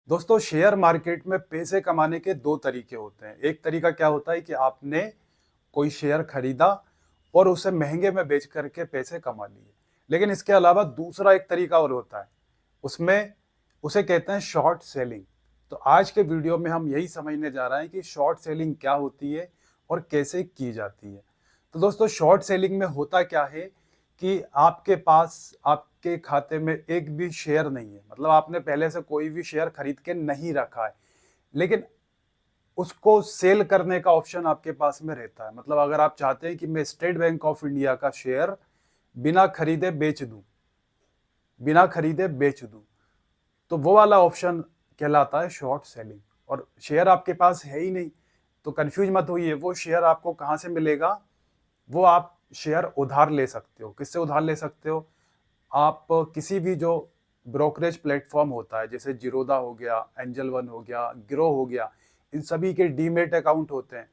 दोस्तों, share market में पैसे कमाने के दो तरीके होते हैं। एक तरीका क्या होता है कि आपने कोई शेयर खरीदा और उसे महंगे में बेच करके पैसे कमा लिए। लेकिन इसके अलावा दूसरा एक तरीका और होता है, उसमें उसे कहते हैं शॉर्ट सेलिंग। तो आज के वीडियो में हम यही समझने जा रहे हैं कि शॉर्ट सेलिंग क्या होती है और कैसे की जाती है। तो दोस्तों, शॉर्ट सेलिंग में होता क्या है कि आपके पास आपके खाते में एक भी शेयर नहीं है, मतलब आपने पहले से कोई भी शेयर खरीद के नहीं रखा है, लेकिन उसको सेल करने का ऑप्शन आपके पास में रहता है। मतलब अगर आप चाहते हैं कि मैं स्टेट बैंक ऑफ इंडिया का शेयर बिना खरीदे बेच दूं, तो वो वाला ऑप्शन कहलाता है शॉर्ट सेलिंग। और शेयर आपके पास है ही नहीं, तो कंफ्यूज मत होइए, वो शेयर आपको कहां से मिलेगा। वो आप शेयर उधार ले सकते हो। किससे उधार ले सकते हो? आप किसी भी जो ब्रोकरेज प्लेटफॉर्म होता है, जैसे जीरोधा हो गया, एंजल वन हो गया, ग्रो हो गया, इन सभी के डीमेट अकाउंट होते हैं।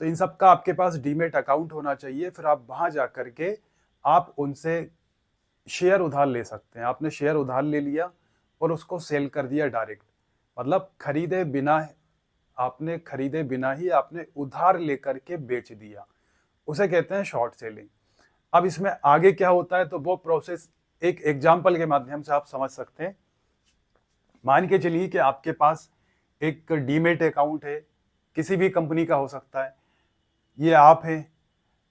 तो इन सब का आपके पास डीमेट अकाउंट होना चाहिए। फिर आप वहां जा करके आप उनसे शेयर उधार ले सकते हैं। आपने शेयर उधार ले लिया और उसको सेल कर दिया डायरेक्ट, मतलब खरीदे बिना ही आपने उधार लेकर के बेच दिया, उसे कहते हैं शॉर्ट सेलिंग। अब इसमें आगे क्या होता है, तो वो प्रोसेस एक एग्जाम्पल के माध्यम से आप समझ सकते हैं। मान के चलिए कि आपके पास एक डीमेट अकाउंट है, किसी भी कंपनी का हो सकता है। ये आप हैं,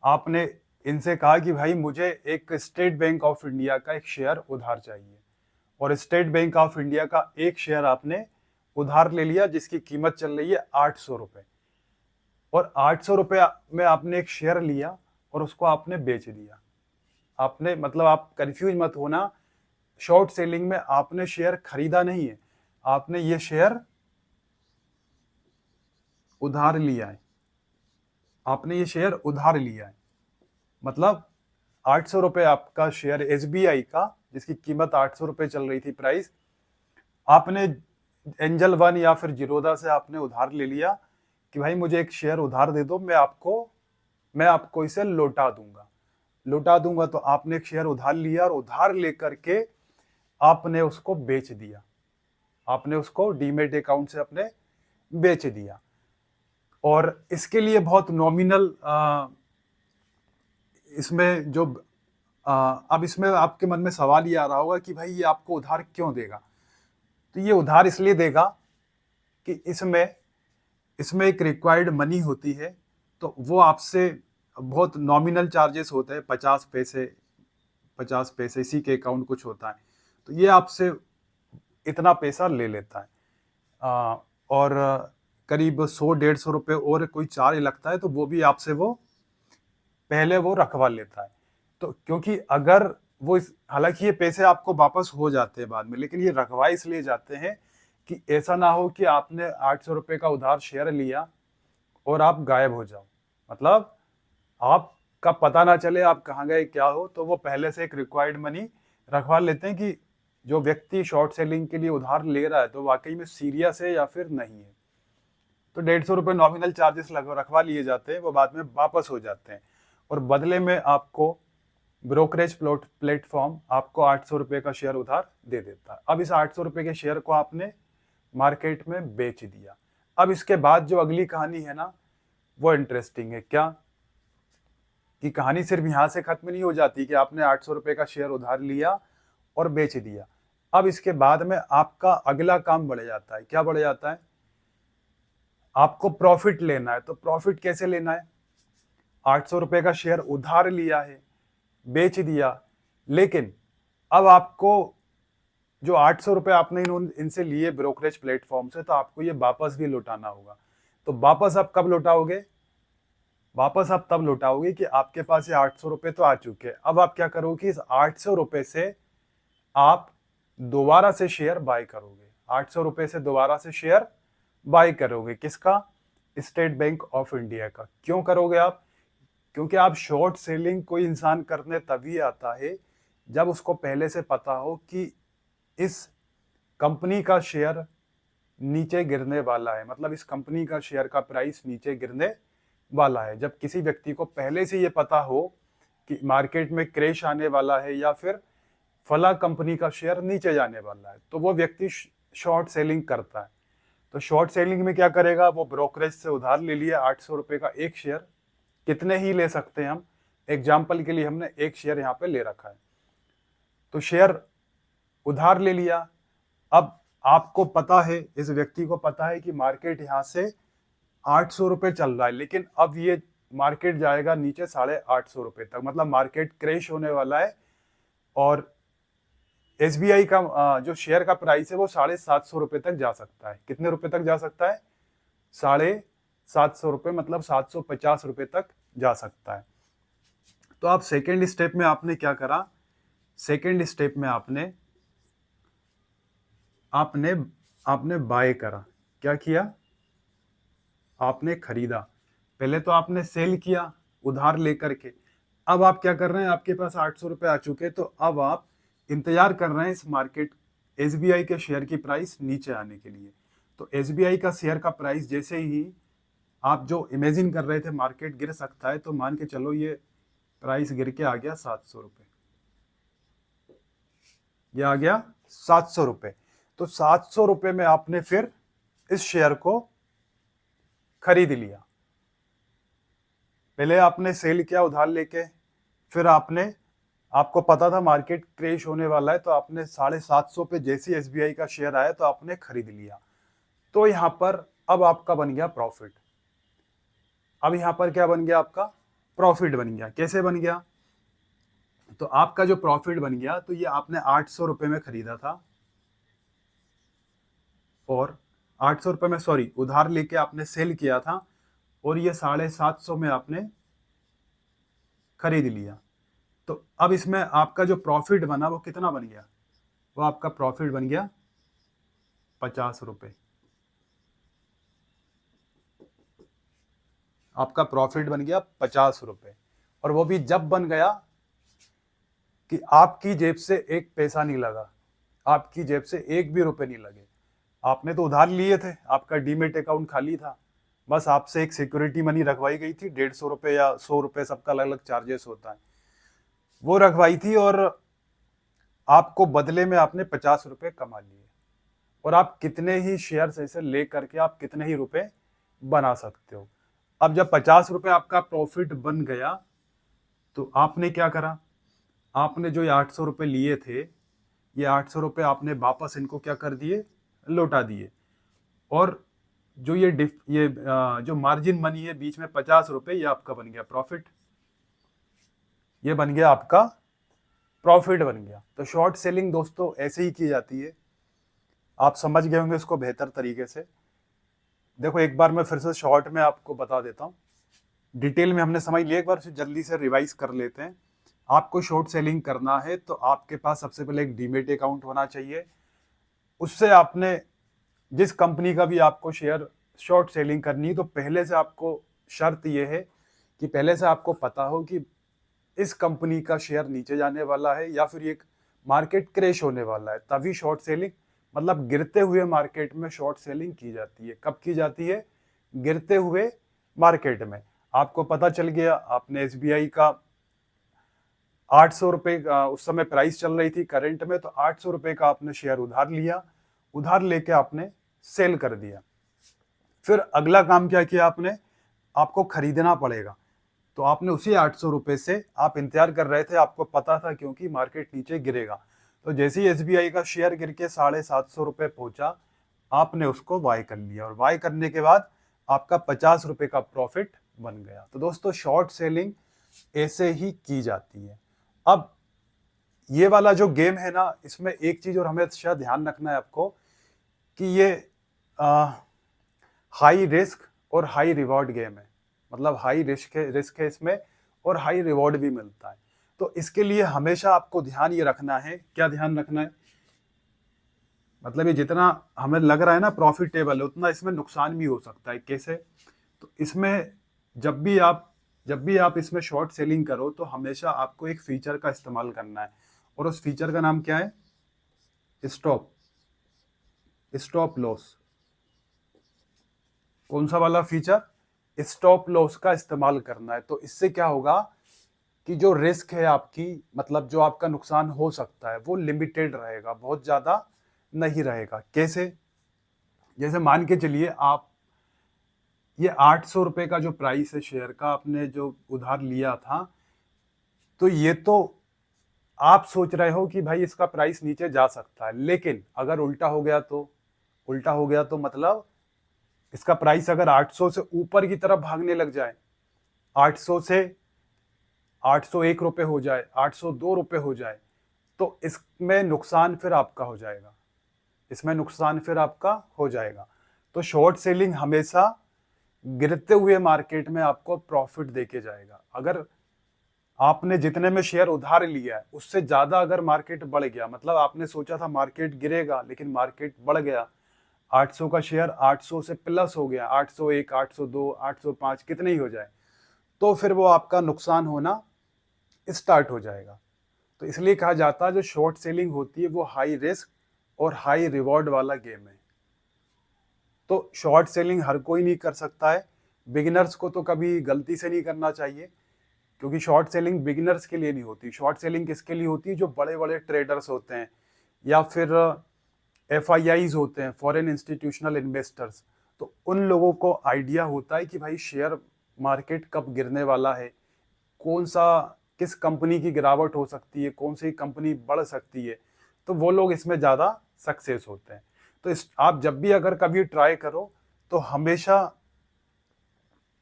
आपने इनसे कहा कि भाई मुझे एक स्टेट बैंक ऑफ इंडिया का एक शेयर उधार चाहिए, और स्टेट बैंक ऑफ इंडिया का एक शेयर आपने उधार ले लिया जिसकी कीमत चल रही है 800 रुपए। और 800 रुपये में आपने एक शेयर लिया और उसको आपने बेच दिया। आपने, मतलब आप कंफ्यूज मत होना, शॉर्ट सेलिंग में आपने शेयर खरीदा नहीं है, आपने ये शेयर उधार लिया है। आपने ये शेयर उधार लिया है, मतलब 800 रुपये आपका शेयर एसबीआई का, जिसकी कीमत 800 रुपये चल रही थी प्राइस, आपने एंजल वन या फिर जीरोधा से आपने उधार ले लिया कि भाई मुझे एक शेयर उधार दे दो, मैं आपको इसे लौटा दूंगा। तो आपने एक शेयर उधार लिया और उधार लेकर के आपने उसको बेच दिया। आपने उसको डीमेट अकाउंट से अपने बेच दिया। और इसके लिए बहुत नॉमिनल इसमें जो अब इसमें आपके मन में सवाल ये आ रहा होगा कि भाई ये आपको उधार क्यों देगा। तो ये उधार इसलिए देगा कि इसमें इसमें एक रिक्वायर्ड मनी होती है। तो वो आपसे बहुत नॉमिनल चार्जेस होते हैं, 50 पैसे इसी के अकाउंट कुछ होता है। तो ये आपसे इतना पैसा ले लेता है। और करीब 100-150 रुपये और कोई चार्ज लगता है, तो वो भी आपसे वो पहले वो रखवा लेता है। तो क्योंकि अगर वो हालांकि ये पैसे आपको वापस हो जाते हैं बाद में, लेकिन ये रखवा इसलिए जाते हैं कि ऐसा ना हो कि आपने 800 रुपये का उधार शेयर लिया और आप गायब हो जाओ, मतलब आपका पता ना चले आप कहाँ गए क्या हो। तो वो पहले से एक रिक्वायर्ड मनी रखवा लेते हैं कि जो व्यक्ति शॉर्ट सेलिंग के लिए उधार ले रहा है तो वाकई में सीरियस है या फिर नहीं है। तो 150 रुपये नॉमिनल चार्जेस रखवा लिए जाते हैं, वो बाद में वापस हो जाते हैं। और बदले में आपको ब्रोकरेज प्लेटफॉर्म आपको 800 रुपये का शेयर उधार दे देता है। अब इस 800 रुपये के शेयर को आपने मार्केट में बेच दिया। अब इसके बाद जो अगली कहानी है ना, वो इंटरेस्टिंग है। क्या कि कहानी सिर्फ यहां से खत्म नहीं हो जाती कि आपने 800 रुपये का शेयर उधार लिया और बेच दिया। अब इसके बाद में आपका अगला काम बढ़ जाता है। क्या बढ़ जाता है? आपको प्रॉफिट लेना है। तो प्रॉफिट कैसे लेना है? 800 रुपये का शेयर उधार लिया है, बेच दिया, लेकिन अब आपको जो 800 रुपये आपने इनसे लिए ब्रोकरेज प्लेटफॉर्म से, तो आपको ये वापस भी लौटाना होगा। तो वापस आप कब लौटाओगे? वापस आप तब लौटाओगे कि आपके पास ये 800 रुपये तो आ चुके हैं। अब आप क्या करोगे? इस 800 रुपये से आप दोबारा से शेयर बाय करोगे। 800 रुपये से दोबारा से शेयर बाय करोगे। किसका? स्टेट बैंक ऑफ इंडिया का। क्यों करोगे आप? क्योंकि आप शॉर्ट सेलिंग कोई इंसान करने तभी आता है जब उसको पहले से पता हो कि इस कंपनी का शेयर नीचे गिरने वाला है, मतलब इस कंपनी का शेयर का प्राइस नीचे गिरने वाला है। जब किसी व्यक्ति को पहले से ये पता हो कि मार्केट में क्रैश आने वाला है या फिर फला कंपनी का शेयर नीचे जाने वाला है, तो वो व्यक्ति शॉर्ट सेलिंग करता है। तो शॉर्ट सेलिंग में क्या करेगा, वो ब्रोकरेज से उधार ले लिया 800 रुपये का एक शेयर, कितने ही ले सकते हैं हम, एग्जाम्पल के लिए हमने एक शेयर यहाँ पे ले रखा है, तो शेयर उधार ले लिया। अब आपको पता है, इस व्यक्ति को पता है कि मार्केट यहाँ से 800 रुपये चल रहा है, लेकिन अब ये मार्केट जाएगा नीचे 850 रुपये तक, मतलब मार्केट क्रैश होने वाला है। और एसबीआई का जो शेयर का प्राइस है वो 750 रुपये तक जा सकता है। कितने रुपए तक जा सकता है? 750 रुपये, मतलब 750 रुपये तक जा सकता है। तो आप सेकेंड स्टेप में आपने क्या करा, सेकेंड स्टेप में आपने आपने आपने बाय करा। क्या किया? आपने खरीदा। पहले तो आपने सेल किया उधार लेकर के, अब आप क्या कर रहे हैं, आपके पास 800 रुपये आ चुके, तो अब आप इंतजार कर रहे हैं इस मार्केट एसबीआई के शेयर की प्राइस नीचे आने के लिए। तो एसबीआई का शेयर का प्राइस जैसे ही आप जो इमेजिन कर रहे थे मार्केट गिर सकता है, तो मान के चलो ये प्राइस गिर के आ गया 700 रुपये, ये आ गया 700 रुपये। तो 700 रुपये में आपने फिर इस शेयर को खरीद लिया। पहले आपने सेल किया उधार लेके, फिर आपको पता था मार्केट क्रैश होने वाला है, तो आपने 750 पे जैसे एसबीआई का शेयर आया तो आपने खरीद लिया। तो यहां पर अब आपका बन गया प्रॉफिट। अब यहां पर क्या बन गया? आपका प्रॉफिट बन गया। कैसे बन गया? तो आपका जो प्रॉफिट बन गया, तो ये आपने 800 रुपये में खरीदा था, और 800 रुपये में, सॉरी, उधार लेके आपने सेल किया था, और ये 750 में आपने खरीद लिया। तो अब इसमें आपका जो प्रॉफिट बना वो कितना बन गया? वो आपका प्रॉफिट बन गया 50 रुपये। आपका प्रॉफिट बन गया 50 रुपये, और वो भी जब बन गया कि आपकी जेब से एक पैसा नहीं लगा, आपकी जेब से एक भी रुपए नहीं लगे। आपने तो उधार लिए थे, आपका डीमेट अकाउंट खाली था, बस आपसे एक सिक्योरिटी मनी रखवाई गई थी, 150 रुपये या 100 रुपये, सबका अलग अलग चार्जेस होता है, वो रखवाई थी, और आपको बदले में आपने 50 रुपये कमा लिए। और आप कितने ही शेयर्स ऐसे ले करके आप कितने ही रुपए बना सकते हो। अब जब 50 रुपये आपका प्रॉफिट बन गया, तो आपने क्या करा, आपने जो ये 800 रुपये लिए थे, ये 800 रुपये आपने वापस इनको क्या कर दिए, लौटा दिए। और जो ये जो मार्जिन मनी है बीच में 50 रुपये, ये आपका बन गया प्रॉफिट, ये बन गया आपका प्रॉफिट बन गया। तो शॉर्ट सेलिंग दोस्तों ऐसे ही की जाती है, आप समझ गए होंगे इसको बेहतर तरीके से। देखो एक बार मैं फिर से शॉर्ट में आपको बता देता हूँ, डिटेल में हमने समझ लिया, एक बार जल्दी से रिवाइज कर लेते हैं। आपको शॉर्ट सेलिंग करना है तो आपके पास सबसे पहले एक डीमेट अकाउंट होना चाहिए, उससे आपने जिस कंपनी का भी आपको शेयर शॉर्ट सेलिंग करनी है, तो पहले से आपको शर्त यह है कि पहले से आपको पता हो कि इस कंपनी का शेयर नीचे जाने वाला है या फिर एक मार्केट क्रैश होने वाला है, तभी शॉर्ट सेलिंग, मतलब गिरते हुए मार्केट में शॉर्ट सेलिंग की जाती है। कब की जाती है? गिरते हुए मार्केट में। आपको पता चल गया, आपने एसबीआई का 800 रुपये का उस समय प्राइस चल रही थी करंट में, तो 800 रुपये का आपने शेयर उधार लिया, उधार लेके आपने सेल कर दिया। फिर अगला काम क्या किया आपने, आपको खरीदना पड़ेगा, तो आपने उसी 800 रुपये से आप इंतजार कर रहे थे, आपको पता था क्योंकि मार्केट नीचे गिरेगा, तो जैसे ही एसबीआई का शेयर गिर के 750 रुपये पहुंचा, आपने उसको बाय कर लिया, और बाय करने के बाद आपका 50 रुपये का प्रॉफिट बन गया। तो दोस्तों शॉर्ट सेलिंग ऐसे ही की जाती है। अब ये वाला जो गेम है ना, इसमें एक चीज और हमेशा ध्यान रखना है आपको कि ये हाई रिस्क और हाई रिवॉर्ड गेम है, मतलब हाई रिस्क है इसमें, और हाई रिवॉर्ड भी मिलता है। तो इसके लिए हमेशा आपको ध्यान ये रखना है, क्या ध्यान रखना है, मतलब ये जितना हमें लग रहा है ना प्रॉफिटेबल है, उतना इसमें नुकसान भी हो सकता है। कैसे? तो इसमें जब भी आप इसमें शॉर्ट सेलिंग करो, तो हमेशा आपको एक फीचर का इस्तेमाल करना है, और उस फीचर का नाम क्या है? Stop loss. कौन सा वाला फीचर? स्टॉप लॉस का इस्तेमाल करना है। तो इससे क्या होगा कि जो रिस्क है आपकी, मतलब जो आपका नुकसान हो सकता है, वो लिमिटेड रहेगा, बहुत ज्यादा नहीं रहेगा। कैसे? जैसे मान के चलिए आप ये 800 रुपए का जो प्राइस है शेयर का, आपने जो उधार लिया था, तो ये तो आप सोच रहे हो कि भाई इसका प्राइस नीचे जा सकता है, लेकिन अगर उल्टा हो गया तो? उल्टा हो गया तो मतलब इसका प्राइस अगर 800 से ऊपर की तरफ भागने लग जाए, 800 से 801 रुपए हो जाए, 802 रुपए हो जाए, तो इसमें नुकसान फिर आपका हो जाएगा। इसमें नुकसान फिर आपका हो जाएगा। तो शॉर्ट सेलिंग हमेशा गिरते हुए मार्केट में आपको प्रॉफिट देके जाएगा। अगर आपने जितने में शेयर उधार लिया है उससे ज्यादा अगर मार्केट बढ़ गया, मतलब आपने सोचा था मार्केट गिरेगा लेकिन मार्केट बढ़ गया, 800 का शेयर 800 से प्लस हो गया, 801, 802, 805 कितने ही हो जाए, तो फिर वो आपका नुकसान होना स्टार्ट हो जाएगा। तो इसलिए कहा जाता है जो शॉर्ट सेलिंग होती है वो हाई रिस्क और हाई रिवॉर्ड वाला गेम है। तो शॉर्ट सेलिंग हर कोई नहीं कर सकता है। बिगिनर्स को तो कभी गलती से नहीं करना चाहिए, क्योंकि शॉर्ट सेलिंग बिगिनर्स के लिए नहीं होती। शॉर्ट सेलिंग किसके लिए होती है? जो बड़े बड़े ट्रेडर्स होते हैं या फिर FIIs होते हैं, फॉरेन इंस्टीट्यूशनल इन्वेस्टर्स। तो उन लोगों को आइडिया होता है कि भाई शेयर मार्केट कब गिरने वाला है, कौन सा किस कंपनी की गिरावट हो सकती है, कौन सी कंपनी बढ़ सकती है, तो वो लोग इसमें ज़्यादा सक्सेस होते हैं। तो आप जब भी अगर कभी ट्राई करो तो हमेशा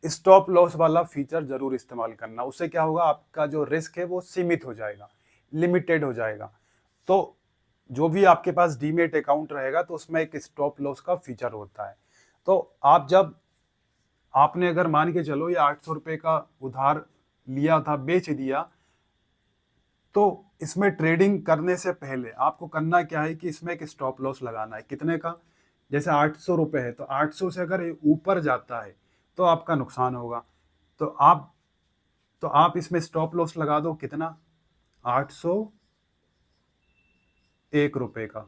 स्टॉप लॉस वाला फीचर जरूर इस्तेमाल करना। उससे क्या होगा, आपका जो रिस्क है वो सीमित हो जाएगा, लिमिटेड हो जाएगा। तो जो भी आपके पास डीमेट अकाउंट रहेगा तो उसमें एक स्टॉप लॉस का फीचर होता है। तो आप जब आपने अगर मान के चलो ये 800 रुपए का उधार लिया था, बेच दिया, तो इसमें ट्रेडिंग करने से पहले आपको करना क्या है कि इसमें एक स्टॉप लॉस लगाना है। कितने का? जैसे 800 रुपए है तो 800 से अगर ये ऊपर जाता है तो आपका नुकसान होगा। तो आप इसमें स्टॉप लॉस लगा दो कितना? 801 रुपए का,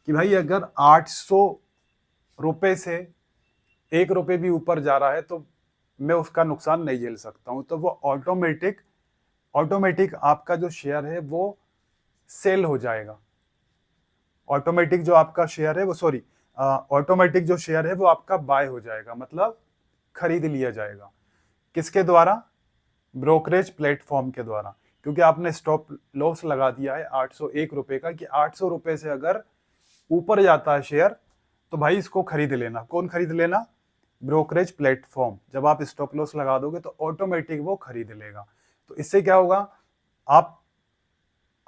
कि भाई अगर 800 रुपए से 1 रुपए भी ऊपर जा रहा है तो मैं उसका नुकसान नहीं झेल सकता हूं। तो वो ऑटोमेटिक आपका जो शेयर है वो सेल हो जाएगा। ऑटोमेटिक जो आपका शेयर है वो सॉरी ऑटोमेटिक जो शेयर है वो आपका बाय हो जाएगा, मतलब खरीद लिया जाएगा। किसके द्वारा? ब्रोकरेज प्लेटफॉर्म के द्वारा। क्योंकि आपने स्टॉप लॉस लगा दिया है 801 रुपए का, कि 800 रुपए से अगर ऊपर जाता है शेयर तो भाई इसको खरीद लेना। कौन खरीद लेना? Brokerage platform. जब आप स्टॉप लॉस लगा दोगे तो ऑटोमेटिक वो खरीद लेगा। तो इससे क्या होगा, आप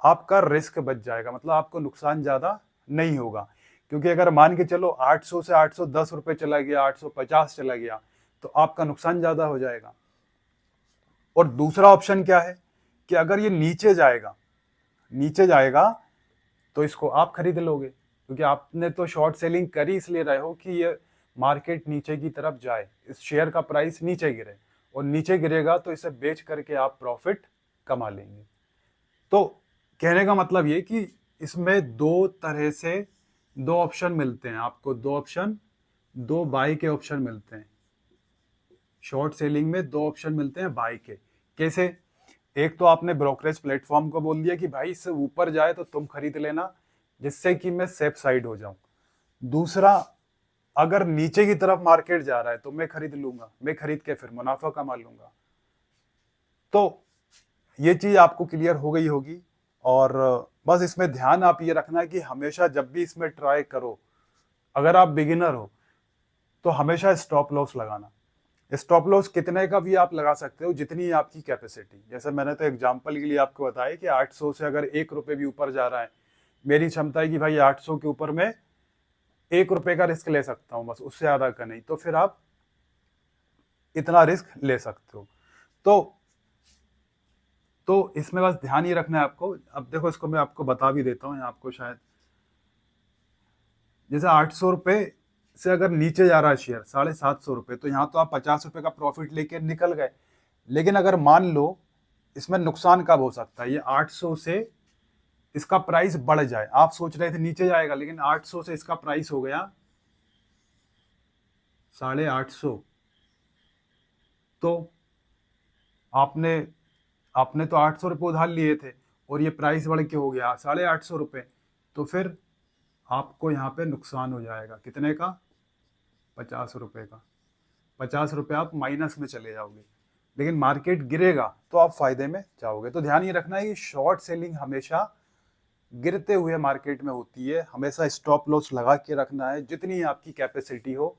आपका रिस्क बच जाएगा, मतलब आपको नुकसान ज्यादा नहीं होगा। क्योंकि अगर मान के चलो 800 से 810 रुपए चला गया, 850 चला गया, तो आपका नुकसान ज्यादा हो जाएगा। और दूसरा ऑप्शन क्या है कि अगर ये नीचे जाएगा तो इसको आप खरीद लोगे, क्योंकि आपने तो शॉर्ट सेलिंग करी इसलिए रहे हो कि ये मार्केट नीचे की तरफ जाए, इस शेयर का प्राइस नीचे गिरे, और नीचे गिरेगा तो इसे बेच करके आप प्रॉफिट कमा लेंगे। तो कहने का मतलब ये कि इसमें दो तरह से दो ऑप्शन मिलते हैं आपको, दो बाय के ऑप्शन मिलते हैं। शॉर्ट सेलिंग में दो ऑप्शन मिलते हैं बाय के। कैसे? एक तो आपने ब्रोकरेज प्लेटफॉर्म को बोल दिया कि भाई इससे ऊपर जाए तो तुम खरीद लेना, जिससे कि मैं सेफ साइड हो जाऊं। दूसरा, अगर नीचे की तरफ मार्केट जा रहा है तो मैं खरीद लूंगा, मैं खरीद के फिर मुनाफा कमा लूंगा। तो ये चीज आपको क्लियर हो गई होगी। और बस इसमें ध्यान आप ये रखना है कि हमेशा जब भी इसमें ट्राई करो, अगर आप बिगिनर हो तो हमेशा स्टॉप लॉस लगाना। स्टॉप लॉस कितने का भी आप लगा सकते हो, जितनी आपकी कैपेसिटी। जैसे मैंने तो एग्जांपल के लिए आपको बताया कि 800 से अगर 1 रुपए भी ऊपर जा रहा है, मेरी क्षमता है कि भाई 800 के ऊपर मैं 1 रुपए का रिस्क ले सकता हूं, बस उससे ज्यादा का नहीं, तो फिर आप इतना रिस्क ले सकते हो। तो इसमें बस ध्यान ये रखना है आपको। अब देखो इसको मैं आपको बता भी देता हूँ आपको शायद। जैसे 800 रुपए से अगर नीचे जा रहा है शेयर 750 रुपए, तो यहाँ तो आप 50 रुपए का प्रॉफिट लेके निकल गए। लेकिन अगर मान लो इसमें नुकसान कब हो सकता है, ये 800 से इसका प्राइस बढ़ जाए। आप सोच रहे थे नीचे जाएगा, लेकिन 800 से इसका प्राइस हो गया 850। तो आपने आपने तो 800 रुपये उधार लिए थे और ये प्राइस बढ़ के हो गया 850 रुपये। तो फिर आपको यहाँ पे नुकसान हो जाएगा। कितने का? 50 रुपये का। 50 रुपये आप माइनस में चले जाओगे, लेकिन मार्केट गिरेगा तो आप फायदे में जाओगे। तो ध्यान ये रखना है कि शॉर्ट सेलिंग हमेशा गिरते हुए मार्केट में होती है। हमेशा स्टॉप लॉस लगा के रखना है, जितनी आपकी कैपेसिटी हो।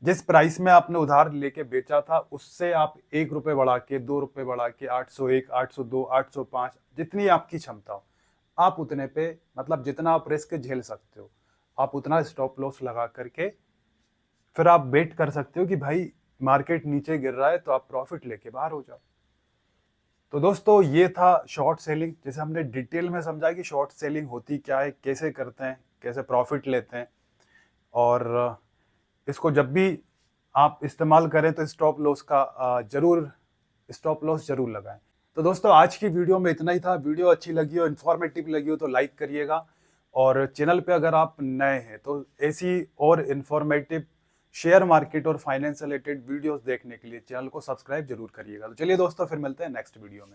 जिस प्राइस में आपने उधार लेके बेचा था उससे आप 1 रुपये बढ़ा के, 2 रुपये बढ़ा के, 801, 802, 805, जितनी आपकी क्षमता हो आप उतने पे, मतलब जितना आप रिस्क झेल सकते हो आप उतना स्टॉप लॉस लगा करके फिर आप वेट कर सकते हो कि भाई मार्केट नीचे गिर रहा है तो आप प्रॉफिट लेके बाहर हो जाओ। तो दोस्तों ये था शॉर्ट सेलिंग, जैसे हमने डिटेल में समझा कि शॉर्ट सेलिंग होती क्या है, कैसे करते हैं, कैसे प्रॉफिट लेते हैं। और इसको जब भी आप इस्तेमाल करें तो स्टॉप लॉस जरूर लगाएं। तो दोस्तों आज की वीडियो में इतना ही था। वीडियो अच्छी लगी हो, इन्फॉर्मेटिव लगी हो तो लाइक करिएगा, और चैनल पे अगर आप नए हैं तो ऐसी और इन्फॉर्मेटिव शेयर मार्केट और फाइनेंस रिलेटेड वीडियोस देखने के लिए चैनल को सब्सक्राइब जरूर करिएगा। तो चलिए दोस्तों फिर मिलते हैं नेक्स्ट वीडियो में।